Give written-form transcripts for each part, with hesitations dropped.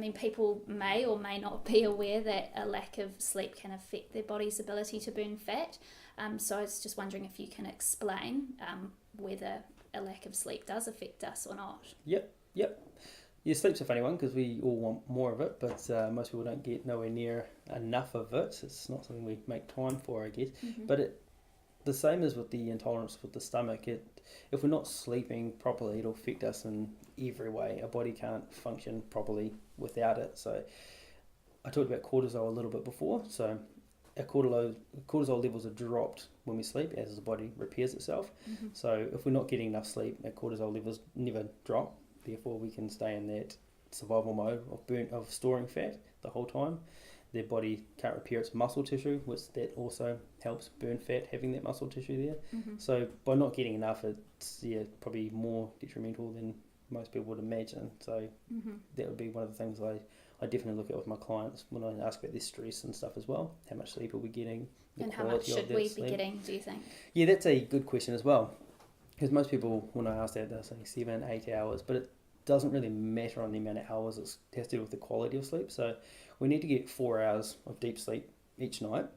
mean, people may or may not be aware that a lack of sleep can affect their body's ability to burn fat. So I was just wondering if you can explain whether a lack of sleep does affect us or not. Yep. Yeah, sleep's a funny one because we all want more of it, but most people don't get nowhere near enough of it. It's not something we make time for, I guess. But the same as with the intolerance with the stomach. If we're not sleeping properly, it'll affect us in every way. Our body can't function properly without it. So I talked about cortisol a little bit before. So our cortisol levels are dropped when we sleep as the body repairs itself. So if we're not getting enough sleep, our cortisol levels never drop. Therefore, we can stay in that survival mode of storing fat the whole time. Their body can't repair its muscle tissue, which that also helps burn fat, having that muscle tissue there. So by not getting enough, it's probably more detrimental than most people would imagine. So that would be one of the things I definitely look at with my clients when I ask about their stress and stuff as well. How much sleep are we getting? And how much should we be getting, do you think? Yeah, that's a good question as well. Because most people, when I ask that, they'll say 7-8 hours, but it doesn't really matter on the amount of hours. It has to do with the quality of sleep. So we need to get 4 hours of deep sleep each night.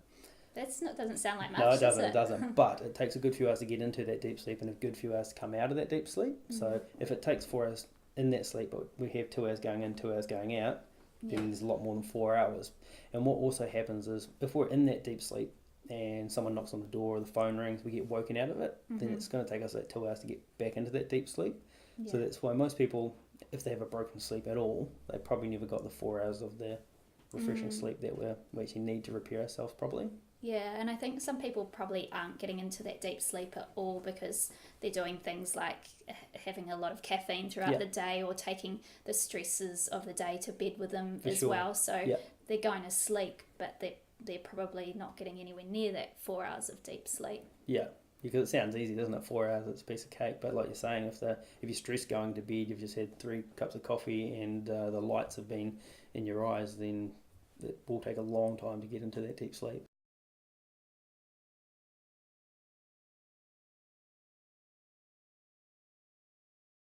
Doesn't sound like much. No, it doesn't. But it takes a good few hours to get into that deep sleep and a good few hours to come out of that deep sleep. So if it takes 4 hours in that sleep, but we have 2 hours going in, 2 hours going out, then there's a lot more than 4 hours. And what also happens is if we're in that deep sleep and someone knocks on the door or the phone rings, we get woken out of it, then it's going to take us that 2 hours to get back into that deep sleep. So that's why most people, if they have a broken sleep at all, they probably never got the 4 hours of their refreshing sleep that we actually need to repair ourselves properly. Yeah, and I think some people probably aren't getting into that deep sleep at all because they're doing things like having a lot of caffeine throughout the day or taking the stresses of the day to bed with them well. So they're going to sleep, but they're probably not getting anywhere near that 4 hours of deep sleep. Yeah, because it sounds easy, doesn't it? 4 hours, it's a piece of cake. But like you're saying, if you're stressed going to bed, you've just had 3 cups of coffee and the lights have been in your eyes, then it will take a long time to get into that deep sleep.